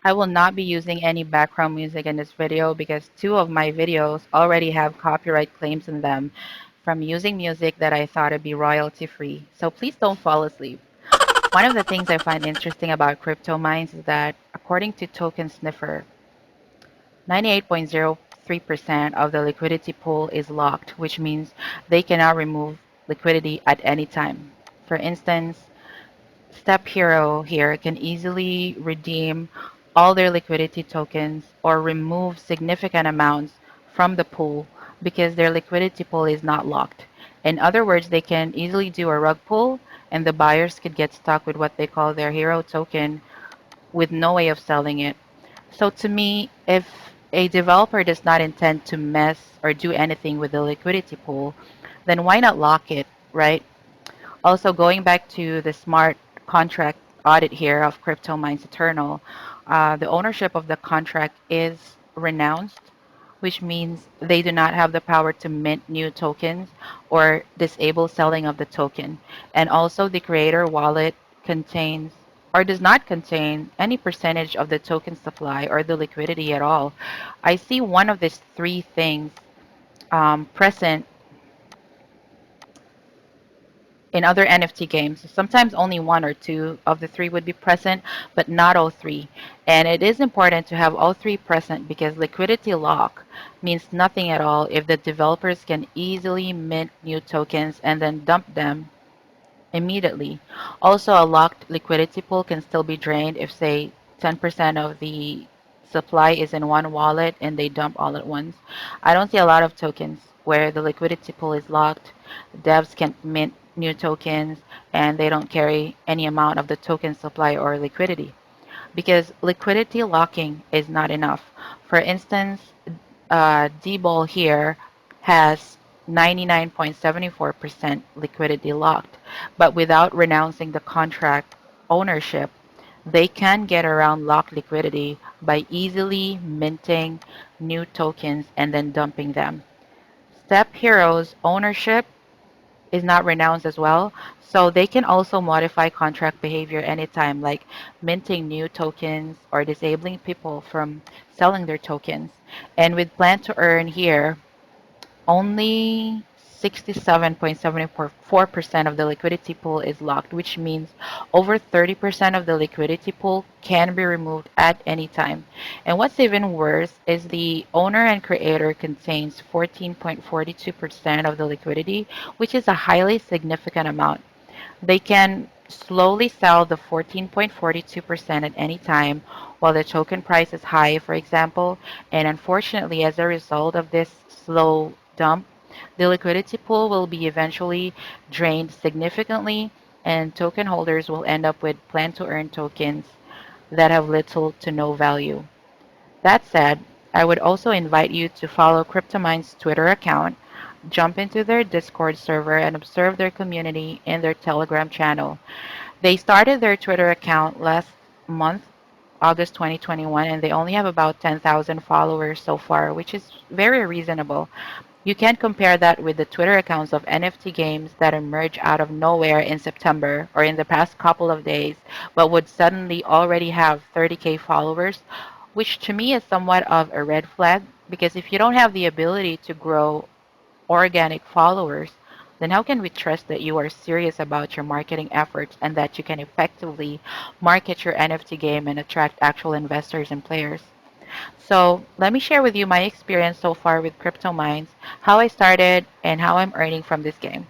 I will not be using any background music in this video because two of my videos already have copyright claims in them from using music that I thought would be royalty free. So please don't fall asleep. One of the things I find interesting about Cryptomines is that according to Token Sniffer, 98.03% of the liquidity pool is locked, which means they cannot remove liquidity at any time. For instance, Step Hero here can easily redeem all their liquidity tokens or remove significant amounts from the pool because their liquidity pool is not locked. In other words, they can easily do a rug pull and the buyers could get stuck with what they call their hero token with no way of selling it. So to me, if a developer does not intend to mess or do anything with the liquidity pool, then why not lock it, right? Also, going back to the smart contract audit here of Cryptomines Eternal, the ownership of the contract is renounced, which means they do not have the power to mint new tokens or disable selling of the token. And also, the creator wallet contains or does not contain any percentage of the token supply or the liquidity at all. I see one of these three things present in other NFT games. Sometimes only one or two of the three would be present, but not all three. And it is important to have all three present because liquidity lock means nothing at all if the developers can easily mint new tokens and then dump them immediately. Also, a locked liquidity pool can still be drained if, say, 10% of the supply is in one wallet and they dump all at once. I don't see a lot of tokens where the liquidity pool is locked. Devs can mint new tokens and they don't carry any amount of the token supply or liquidity because liquidity locking is not enough. For instance, D-Ball here has 99.74% liquidity locked, but without renouncing the contract ownership, they can get around locked liquidity by easily minting new tokens and then dumping them. Step Heroes ownership is not renounced as well. So they can also modify contract behavior anytime, like minting new tokens or disabling people from selling their tokens. And with plan to earn here, only 67.74% of the liquidity pool is locked, which means over 30% of the liquidity pool can be removed at any time. And what's even worse is the owner and creator contains 14.42% of the liquidity, which is a highly significant amount. They can slowly sell the 14.42% at any time while the token price is high, for example. And unfortunately, as a result of this slow dump, the liquidity pool will be eventually drained significantly, and token holders will end up with plan to earn tokens that have little to no value. That said, I would also invite you to follow Cryptomine's Twitter account, jump into their Discord server, and observe their community in their Telegram channel. They started their Twitter account last month, August 2021, and they only have about 10,000 followers so far, which is very reasonable. You can't compare that with the Twitter accounts of NFT games that emerge out of nowhere in September or in the past couple of days, but would suddenly already have 30K followers, which to me is somewhat of a red flag because if you don't have the ability to grow organic followers, then how can we trust that you are serious about your marketing efforts and that you can effectively market your NFT game and attract actual investors and players? So let me share with you my experience so far with Cryptomines, how I started, and how I'm earning from this game.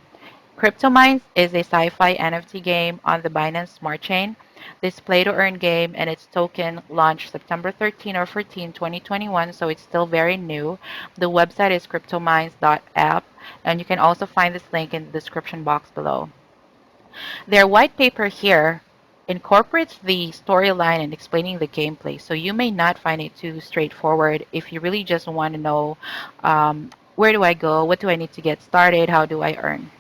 Cryptomines is a sci-fi NFT game on the Binance Smart Chain. This play-to-earn game and its token launched September 13 or 14, 2021, so it's still very new. The website is cryptomines.app, and you can also find this link in the description box below. Their white paper here incorporates the storyline and explaining the gameplay, so you may not find it too straightforward if you really just want to know where do I go, what do I need to get started, how do I earn.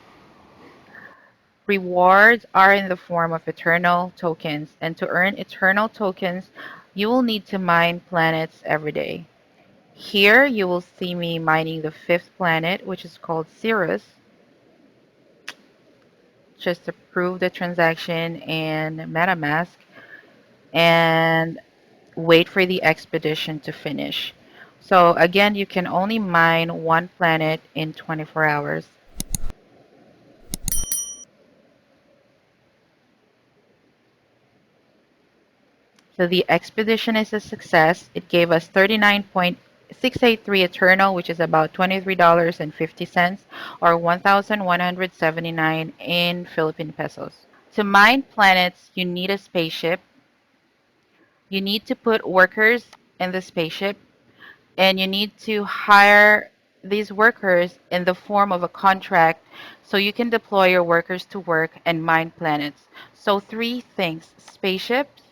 Rewards are in the form of eternal tokens, and to earn eternal tokens, you will need to mine planets every day. Here you will see me mining the fifth planet, which is called Cirrus, just to prove the transaction in MetaMask. And wait for the expedition to finish. So again, you can only mine one planet in 24 hours. So the expedition is a success. It gave us 39.683 Eternal, which is about $23.50 or 1,179 in Philippine pesos. To mine planets, you need a spaceship. You need to put workers in the spaceship, and you need to hire these workers in the form of a contract so you can deploy your workers to work and mine planets. So three things: spaceships,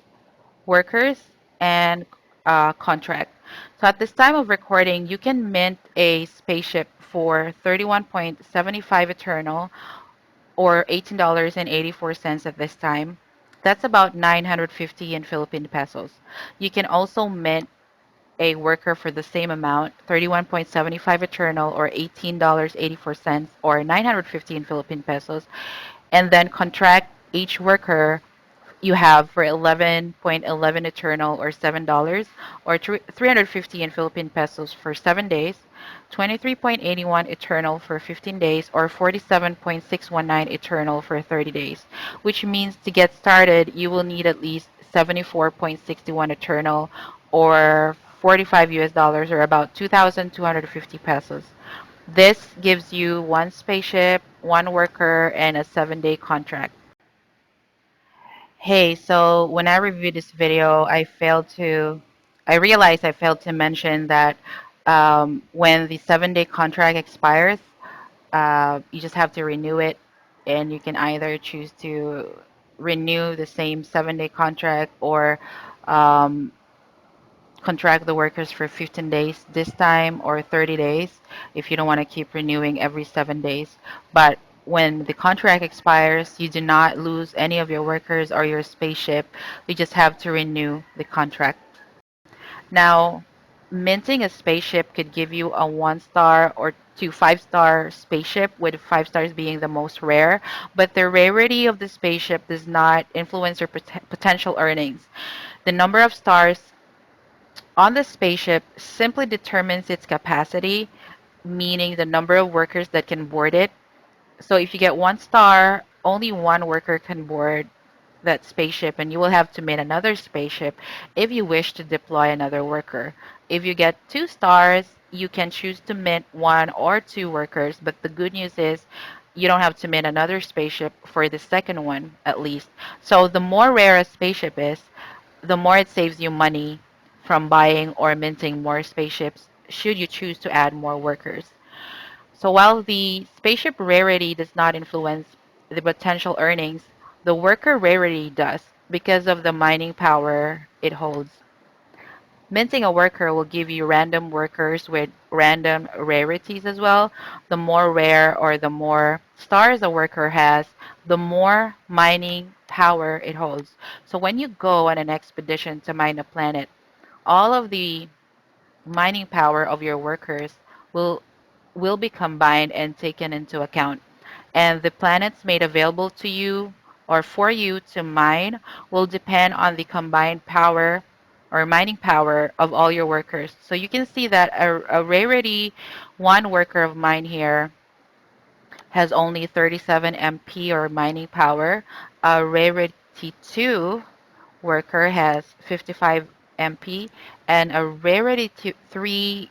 workers, and contract. So at this time of recording, you can mint a spaceship for 31.75 Eternal or $18.84 at this time. That's about 950 in Philippine pesos. You can also mint a worker for the same amount, 31.75 Eternal or $18.84 or 950 in Philippine pesos, and then contract each worker you have for 11.11 Eternal or $7 or 350 in Philippine pesos for 7 days, 23.81 Eternal for 15 days or 47.619 Eternal for 30 days, which means to get started you will need at least 74.61 Eternal or 45 US dollars or about 2,250 pesos. This gives you one spaceship, one worker, and a 7-day contract. Hey, so when I reviewed this video, I realized I failed to mention that when the 7-day contract expires, you just have to renew it, and you can either choose to renew the same 7-day contract or um, contract the workers for 15 days this time or 30 days if you don't want to keep renewing every 7 days. But when the contract expires, you do not lose any of your workers or your spaceship. You just have to renew the contract. Now, minting a spaceship could give you a 1 star or to 5 star spaceship, with 5 stars being the most rare, but the rarity of the spaceship does not influence your potential earnings. The number of stars on the spaceship simply determines its capacity, meaning the number of workers that can board it. So if you get 1 star, only one worker can board that spaceship, and you will have to make another spaceship if you wish to deploy another worker. If you get 2 stars, you can choose to mint one or two workers, but the good news is you don't have to mint another spaceship for the second one, at least. So the more rare a spaceship is, the more it saves you money from buying or minting more spaceships should you choose to add more workers. So while the spaceship rarity does not influence the potential earnings, the worker rarity does because of the mining power it holds. Minting a worker will give you random workers with random rarities as well. The more rare or the more stars a worker has, the more mining power it holds. So when you go on an expedition to mine a planet, all of the mining power of your workers will will be combined and taken into account. And the planets made available to you or for you to mine will depend on the combined power or mining power of all your workers. So you can see that a rarity one worker of mine here has only 37 MP or mining power. A rarity 2 worker has 55 MP, and a rarity 3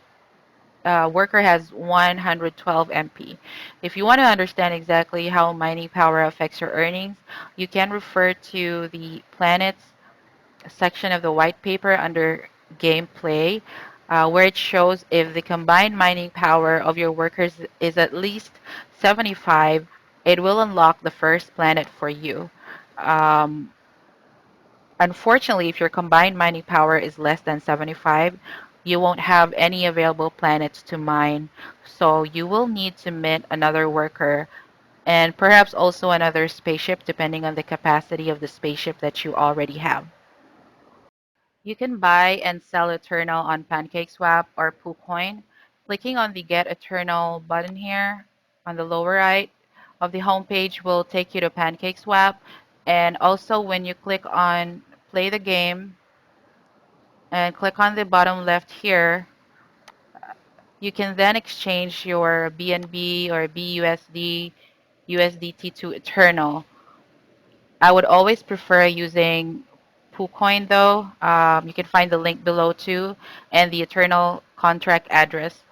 worker has 112 MP. If you want to understand exactly how mining power affects your earnings, you can refer to the planets section of the white paper under gameplay, where it shows if the combined mining power of your workers is at least 75, it will unlock the first planet for you. Um, Unfortunately, if your combined mining power is less than 75, you won't have any available planets to mine, so you will need to mint another worker and perhaps also another spaceship depending on the capacity of the spaceship that you already have. You can buy and sell Eternal on PancakeSwap or PooCoin. Clicking on the Get Eternal button here on the lower right of the homepage will take you to PancakeSwap. And also when you click on Play the Game, and click on the bottom left here. You can then exchange your BNB or BUSD, USDT to Eternal. I would always prefer using PooCoin though. You can find the link below too, and the Eternal contract address.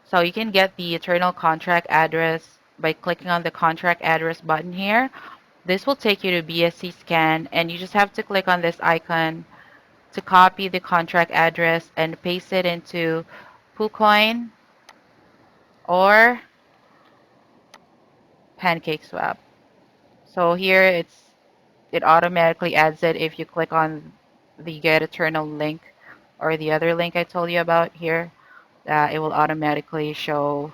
So you can get the Eternal contract address by clicking on the contract address button here. This will take you to BSC scan, and you just have to click on this icon to copy the contract address and paste it into PooCoin or PancakeSwap. So here it automatically adds it if you click on the Get Eternal link or the other link I told you about here. It will automatically show.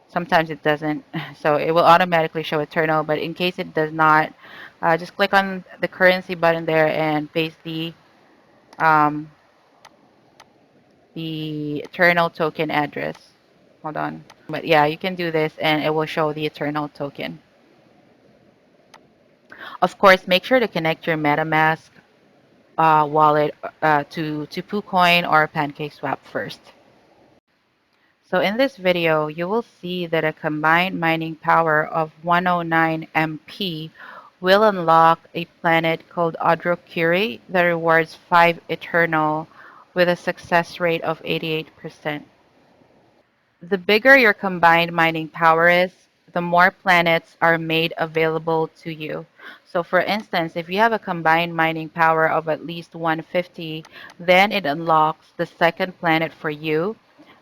Sometimes it doesn't, so it will automatically show Eternal. But in case it does not, just click on the currency button there and paste um, the Eternal token address. Hold on. But yeah, you can do this and it will show the Eternal token. Of course, make sure to connect your MetaMask wallet to PooCoin or PancakeSwap first. So in this video, you will see that a combined mining power of 109 MP will unlock a planet called Adro that rewards 5 Eternal with a success rate of 88%. The bigger your combined mining power is, the more planets are made available to you. So for instance, if you have a combined mining power of at least 150, then it unlocks the second planet for you.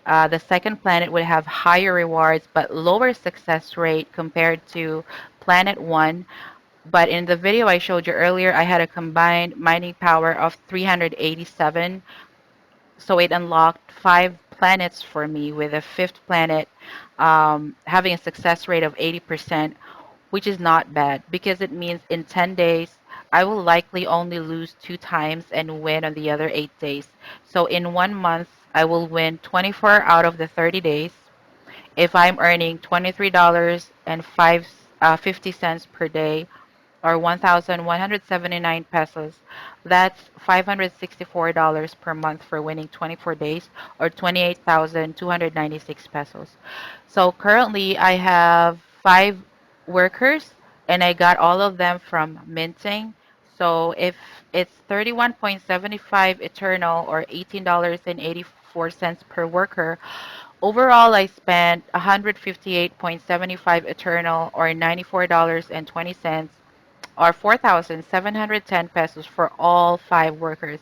The second planet would have higher rewards but lower success rate compared to planet 1. But in the video I showed you earlier, I had a combined mining power of 387, so it unlocked 5 planets for me, with a fifth planet having a success rate of 80%, which is not bad because it means in 10 days I will likely only lose 2 times and win on the other 8 days. So in 1 month I will win 24 out of the 30 days. If I'm earning $23.50 per day, or 1,179 pesos. That's $564 per month for winning 24 days, or 28,296 pesos. So currently I have 5 workers and I got all of them from minting. So if it's 31.75 Eternal or $18.84 per worker, overall I spent 158.75 Eternal or $94.20, or 4,710 pesos for all 5 workers.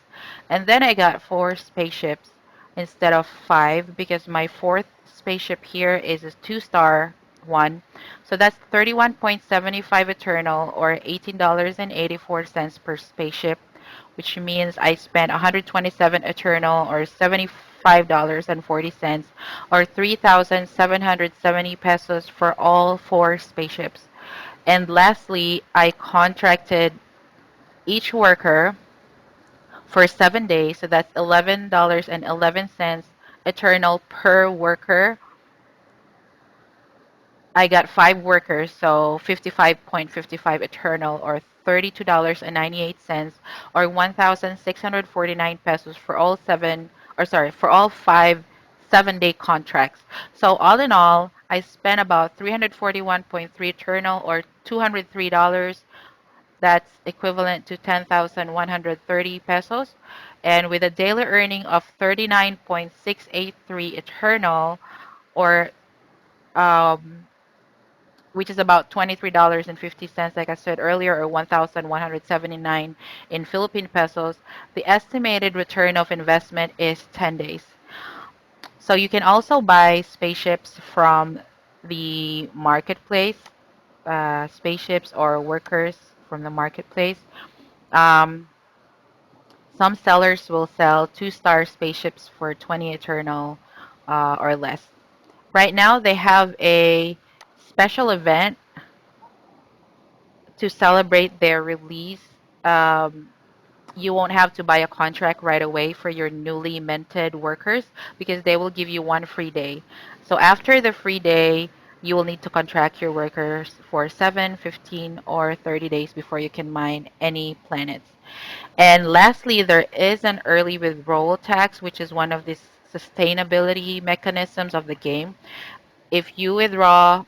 And then I got 4 spaceships instead of 5, because my fourth spaceship here is a 2-star one. So that's 31.75 Eternal or $18.84 per spaceship, which means I spent 127 Eternal or $75.40, or 3,770 pesos for all 4 spaceships. And lastly, I contracted each worker for 7 days, so that's $11.11 Eternal per worker. I got 5 workers, so 55.55 Eternal or $32.98, or 1,649 pesos for all seven, or sorry, for all 5 7-day contracts. So all in all, I spent about 341.3 Eternal or $203. That's equivalent to 10,130 pesos. And with a daily earning of 39.683 Eternal, or um, which is about $23.50, like I said earlier, or 1,179 in Philippine pesos, the estimated return of investment is 10 days. So you can also buy spaceships from the marketplace, spaceships or workers from the marketplace. Um, some sellers will sell 2-star spaceships for 20 Eternal or less. Right now, they have a special event to celebrate their release. Um, you won't have to buy a contract right away for your newly minted workers, because they will give you 1 free day. So after the free day, You will need to contract your workers for 7, 15, or 30 days before you can mine any planets. And lastly, there is an early withdrawal tax, which is one of the sustainability mechanisms of the game. If you withdraw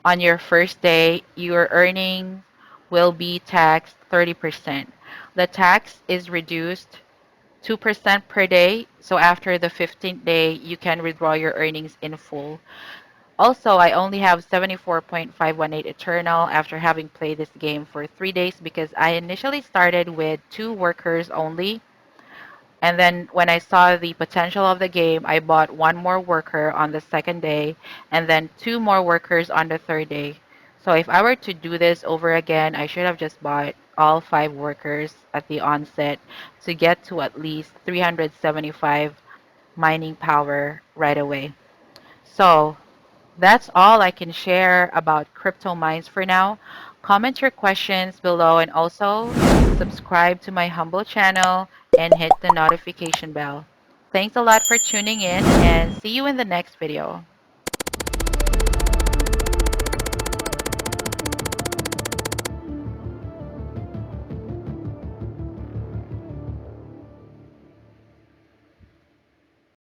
on your first day, your earnings will be taxed 30%. The tax is reduced 2% per day, so after the 15th day, you can withdraw your earnings in full. Also, I only have 74.518 Eternal after having played this game for 3 days because I initially started with 2 workers only. And then when I saw the potential of the game, I bought 1 more worker on the second day and then 2 more workers on the third day. So if I were to do this over again, I should have just bought all 5 workers at the onset to get to at least 375 mining power right away. So that's all I can share about crypto mines for now. Comment your questions below and also subscribe to my humble channel and hit the notification bell. Thanks a lot for tuning in and see you in the next video.